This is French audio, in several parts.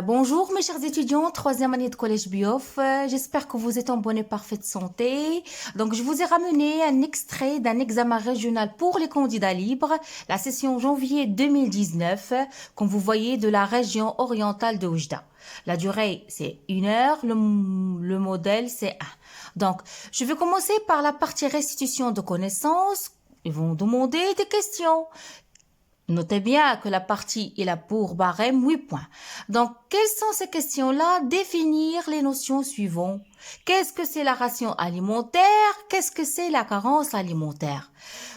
Bonjour mes chers étudiants, troisième année de collège Biof. J'espère que vous êtes en bonne et parfaite santé. Donc je vous ai ramené un extrait d'un examen régional pour les candidats libres, la session janvier 2019, comme vous voyez de la région orientale de Oujda. La durée c'est 1 heure, le modèle c'est 1. Donc je vais commencer par la partie restitution de connaissances. Ils vont demander des questions. Notez bien que la partie est là pour barème 8 points. Donc, quelles sont ces questions-là? Définir les notions suivantes. Qu'est-ce que c'est la ration alimentaire? Qu'est-ce que c'est la carence alimentaire?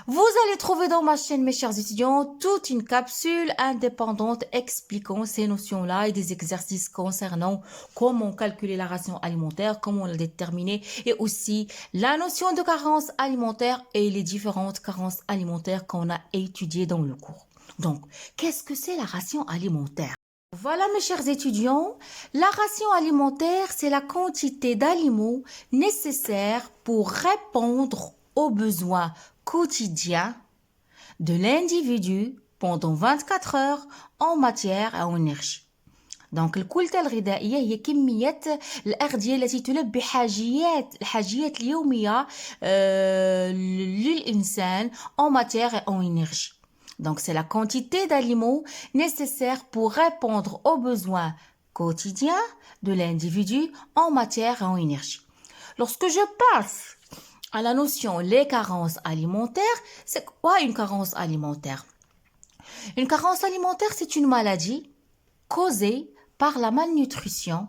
Vous allez trouver dans ma chaîne, mes chers étudiants, toute une capsule indépendante expliquant ces notions-là et des exercices concernant comment calculer la ration alimentaire, comment la déterminer et aussi la notion de carence alimentaire et les différentes carences alimentaires qu'on a étudiées dans le cours. Donc, qu'est-ce que c'est la ration alimentaire? Voilà mes chers étudiants, la ration alimentaire, c'est la quantité d'aliments nécessaires pour répondre aux besoins quotidiens de l'individu pendant 24 heures en matière et en énergie. دونك الكتلة الغذائية هي كمية الأغذية التي تلبي الحاجيات اليومية للإنسان en matière et en énergie. Donc, c'est la quantité d'aliments nécessaires pour répondre aux besoins quotidiens de l'individu en matière et en énergie. Lorsque je passe à la notion les carences alimentaires, c'est quoi une carence alimentaire? Une carence alimentaire, c'est une maladie causée par la malnutrition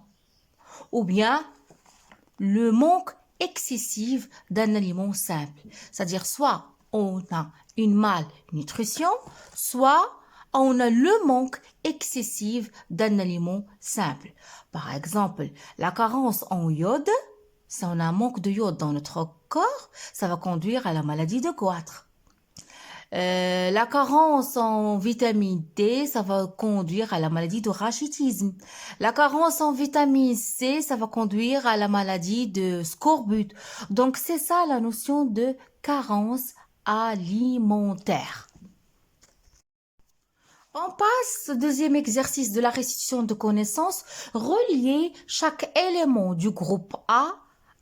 ou bien le manque excessif d'un aliment simple. C'est-à-dire soit on a une malnutrition, soit on a le manque excessif d'un aliment simple. Par exemple, la carence en iode, si on a un manque de iode dans notre corps, ça va conduire à la maladie de Goitre. La carence en vitamine D, ça va conduire à la maladie de rachitisme. La carence en vitamine C, ça va conduire à la maladie de scorbut. Donc, c'est ça la notion de carence alimentaire. On passe au deuxième exercice de la restitution de connaissances. Relier chaque élément du groupe A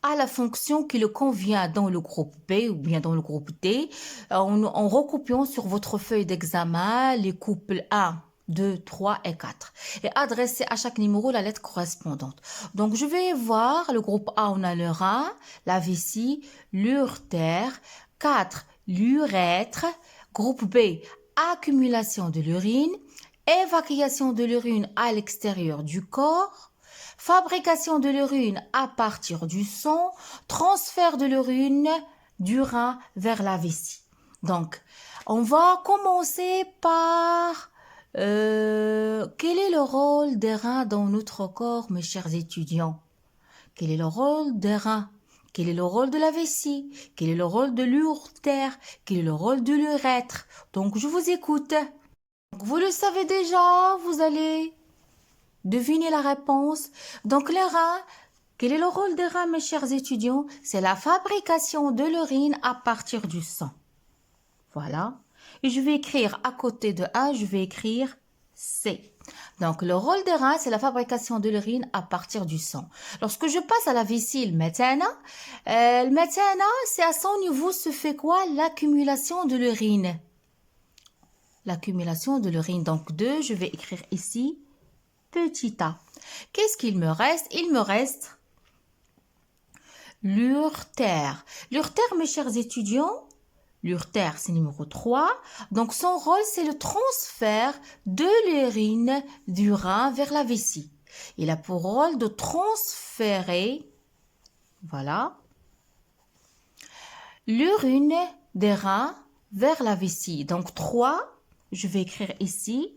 à la fonction qui le convient dans le groupe B ou bien dans le groupe D en recopiant sur votre feuille d'examen les couples 1, 2, 3 et 4 et adresser à chaque numéro la lettre correspondante. Donc, je vais voir le groupe A, on a le rein, la vessie, l'urtère, 4, l'urètre, groupe B, accumulation de l'urine, évacuation de l'urine à l'extérieur du corps, fabrication de l'urine à partir du sang, transfert de l'urine du rein vers la vessie. Donc, on va commencer par quel est le rôle des reins dans notre corps, mes chers étudiants? Quel est le rôle des reins? Quel est le rôle de la vessie? Quel est le rôle de l'urtère? Quel est le rôle de l'urètre? Donc, je vous écoute. Vous le savez déjà, vous allez deviner la réponse. Donc, les reins, quel est le rôle des reins, mes chers étudiants? C'est la fabrication de l'urine à partir du sang. Voilà. Et je vais écrire à côté de A, je vais écrire C. Donc, le rôle des reins, c'est la fabrication de l'urine à partir du sang. Lorsque je passe à la vessie, le méthane, c'est à son niveau se fait quoi? L'accumulation de l'urine. L'accumulation de l'urine. Donc, 2, je vais écrire ici petit a. Qu'est-ce qu'il me reste? Il me reste l'urtère. L'urtère, mes chers étudiants, l'urtère, c'est numéro 3. Donc, son rôle, c'est le transfert de l'urine du rein vers la vessie. Il a pour rôle de transférer, voilà, l'urine des reins vers la vessie. Donc, 3, je vais écrire ici,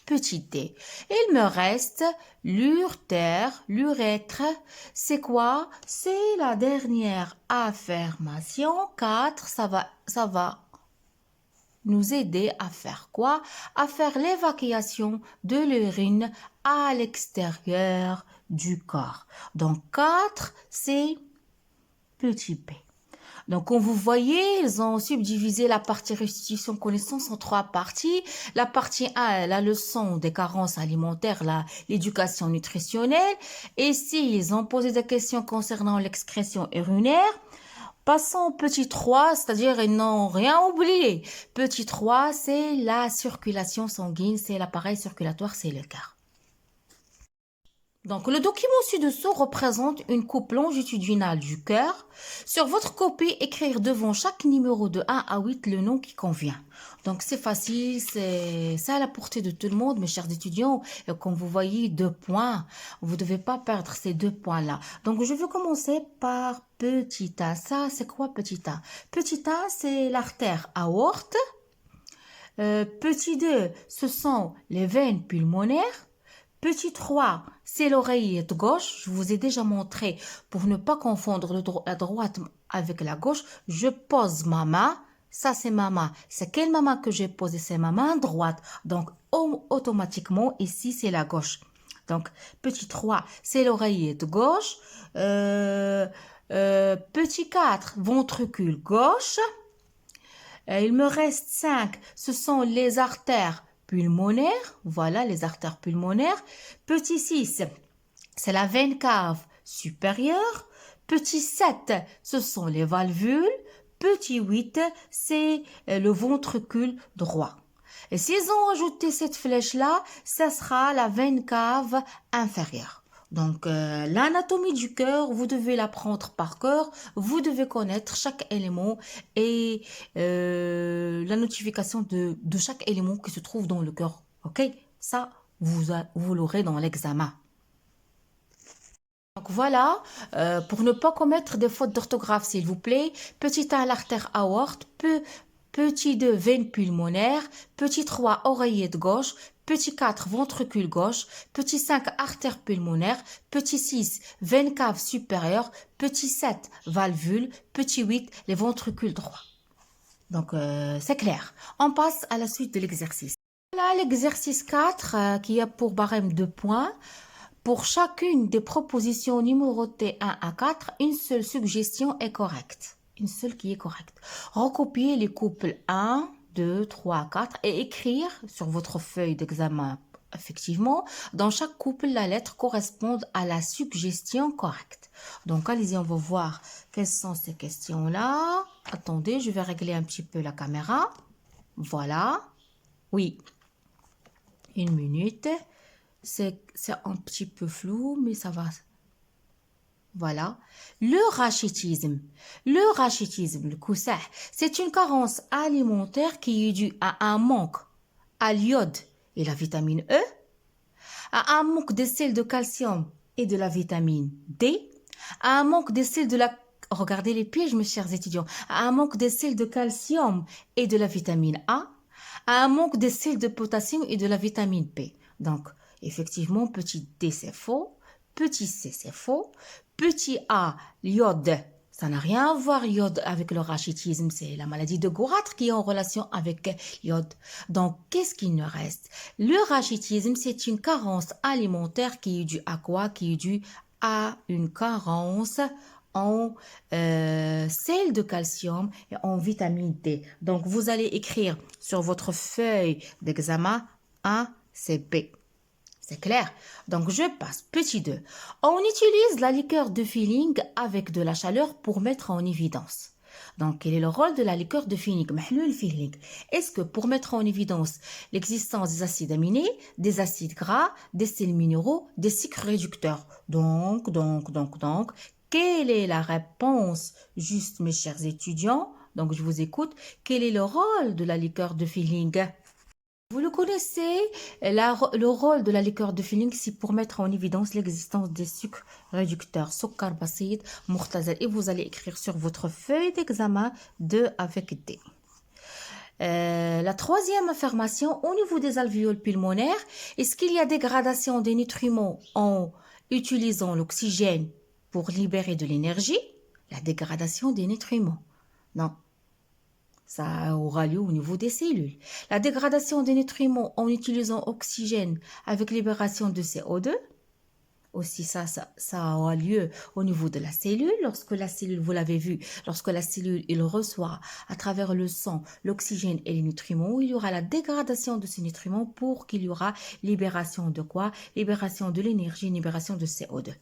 petit d. Il me reste l'urtère, l'urètre. C'est quoi? C'est la dernière affirmation. 4, ça va nous aider à faire quoi? À faire l'évacuation de l'urine à l'extérieur du corps. Donc, 4, c'est petit p. Donc, comme vous voyez, ils ont subdivisé la partie restitution connaissance en 3 parties. La partie 1, la leçon des carences alimentaires, l'éducation nutritionnelle. Et si ils ont posé des questions concernant l'excrétion urinaire, passons au petit 3, c'est-à-dire ils n'ont rien oublié. Petit 3, c'est la circulation sanguine, c'est l'appareil circulatoire, c'est le cœur. Donc, le document ci-dessous représente une coupe longitudinale du cœur. Sur votre copie, écrire devant chaque numéro de 1 à 8 le nom qui convient. Donc, c'est facile, c'est à la portée de tout le monde, mes chers étudiants. Et comme vous voyez, 2 points. Vous ne devez pas perdre ces 2 points-là. Donc, je vais commencer par petit a. Ça, c'est quoi petit a? Petit a, c'est l'artère aorte. Petit 2, ce sont les veines pulmonaires. Petit 3, c'est l'oreillette gauche. Je vous ai déjà montré, pour ne pas confondre la droite avec la gauche, je pose ma main. Ça, c'est ma main. C'est quelle main que j'ai posée? C'est ma main droite. Donc, automatiquement, ici, c'est la gauche. Donc, petit 3, c'est l'oreillette gauche. Petit 4, ventricule gauche. Il me reste 5, ce sont les artères pulmonaires. Voilà, les artères pulmonaires. Petit 6, c'est la veine cave supérieure. Petit 7, ce sont les valvules. Petit 8, c'est le ventricule droit. Et s'ils ont ajouté cette flèche-là, ça sera la veine cave inférieure. Donc, l'anatomie du cœur, vous devez l'apprendre par cœur, vous devez connaître chaque élément et la notification de chaque élément qui se trouve dans le cœur. Ok? Ça, vous l'aurez dans l'examen. Donc voilà, pour ne pas commettre des fautes d'orthographe, s'il vous plaît, petit 1, l'artère aorte, petit 2, veine pulmonaire, petit 3, oreillette gauche, petit 4, ventricule gauche, petit 5, artère pulmonaire, petit 6, veine cave supérieure, petit 7, valvule, petit 8, les ventricules droits. Donc, c'est clair. On passe à la suite de l'exercice. Voilà l'exercice 4 qui a pour barème 2 points. Pour chacune des propositions numérotées 1 à 4, une seule suggestion est correcte. Une seule qui est correcte. Recopiez les couples 1, 2, 3, 4 et écrire sur votre feuille d'examen, effectivement, dans chaque couple, la lettre correspond à la suggestion correcte. Donc, allez-y, on va voir quelles sont ces questions-là. Attendez, je vais régler un petit peu la caméra. Voilà. Oui. Une minute. C'est un petit peu flou, mais ça va. Voilà. Le rachitisme. Le rachitisme, le coussah, c'est une carence alimentaire qui est due à un manque à l'iode et la vitamine E, à un manque de sels de calcium et de la vitamine D, à un manque de sels de la... Regardez les pièges, mes chers étudiants. À un manque de sels de calcium et de la vitamine A, à un manque de sels de potassium et de la vitamine P. Donc, effectivement, petit D, c'est faux. Petit C, c'est faux. Petit A, l'iode, ça n'a rien à voir, l'iode, avec le rachitisme. C'est la maladie de Gourâtre qui est en relation avec l'iode. Donc, qu'est-ce qu'il nous reste? Le rachitisme, c'est une carence alimentaire qui est due à quoi? Qui est due à une carence en sel de calcium et en vitamine D. Donc, vous allez écrire sur votre feuille d'examen A, C, B. C'est clair? Donc, je passe. Petit 2. On utilise la liqueur de Feeling avec de la chaleur pour mettre en évidence. Donc, quel est le rôle de la liqueur de Feeling? Est-ce que pour mettre en évidence l'existence des acides aminés, des acides gras, des sels minéraux, des sucres réducteurs? Donc, quelle est la réponse? Juste, mes chers étudiants. Donc, je vous écoute. Quel est le rôle de la liqueur de Feeling? Vous le connaissez, le rôle de la liqueur de Feeling, c'est pour mettre en évidence l'existence des sucres réducteurs, sucre basid, mortazal. Et vous allez écrire sur votre feuille d'examen 2 avec D. La troisième affirmation, au niveau des alvéoles pulmonaires, est-ce qu'il y a dégradation des nutriments en utilisant l'oxygène pour libérer de l'énergie? La dégradation des nutriments. Non. Ça aura lieu au niveau des cellules. La dégradation des nutriments en utilisant oxygène avec libération de CO2. Aussi, ça aura lieu au niveau de la cellule. Lorsque la cellule, vous l'avez vu, lorsque la cellule, il reçoit à travers le sang l'oxygène et les nutriments, il y aura la dégradation de ces nutriments pour qu'il y aura libération de quoi? Libération de l'énergie, libération de CO2.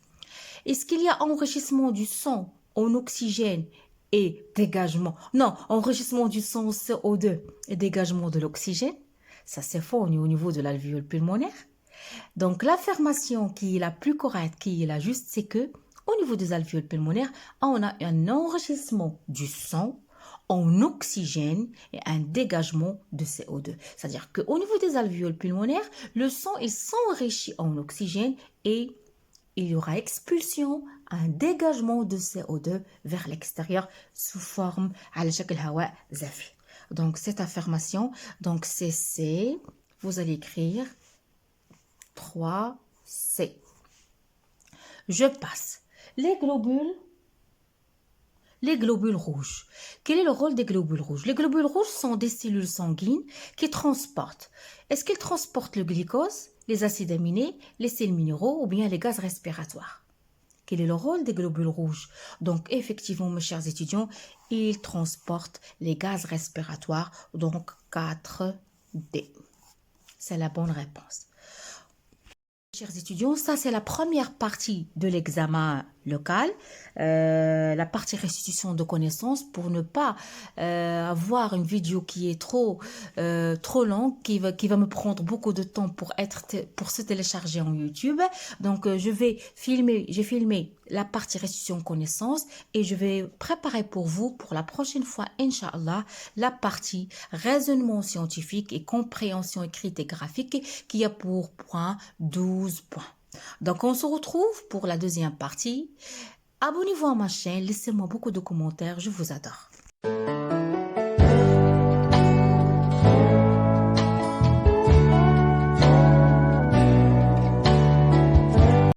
Est-ce qu'il y a enrichissement du sang en oxygène et dégagement? Non, enrichissement du sang en CO2 et dégagement de l'oxygène. Ça, c'est faux au niveau de l'alvéole pulmonaire. Donc, l'affirmation qui est la plus correcte, qui est la juste, c'est que au niveau des alvéoles pulmonaires, on a un enrichissement du sang en oxygène et un dégagement de CO2. C'est-à-dire qu'au niveau des alvéoles pulmonaires, le sang est s'enrichit en oxygène et il y aura expulsion, un dégagement de CO2 vers l'extérieur sous forme على شكل هواء زفي. Donc, cette affirmation, donc c'est C, vous allez écrire 3C. Je passe. Les globules rouges. Quel est le rôle des globules rouges? Les globules rouges sont des cellules sanguines qui transportent. Est-ce qu'ils transportent le glucose, les acides aminés, les sels minéraux ou bien les gaz respiratoires? Quel est le rôle des globules rouges? Donc, effectivement, mes chers étudiants, ils transportent les gaz respiratoires, donc 4D. C'est la bonne réponse. Chers étudiants, ça c'est la première partie de l'examen local, la partie restitution de connaissances pour ne pas avoir une vidéo qui est trop longue, qui va me prendre beaucoup de temps pour se télécharger en YouTube. Donc j'ai filmé la partie restitution de connaissances et je vais préparer pour vous pour la prochaine fois, Inch'Allah, la partie raisonnement scientifique et compréhension écrite et graphique qui a pour point 12 points. Donc, on se retrouve pour la deuxième partie. Abonnez-vous à ma chaîne, laissez-moi beaucoup de commentaires, je vous adore.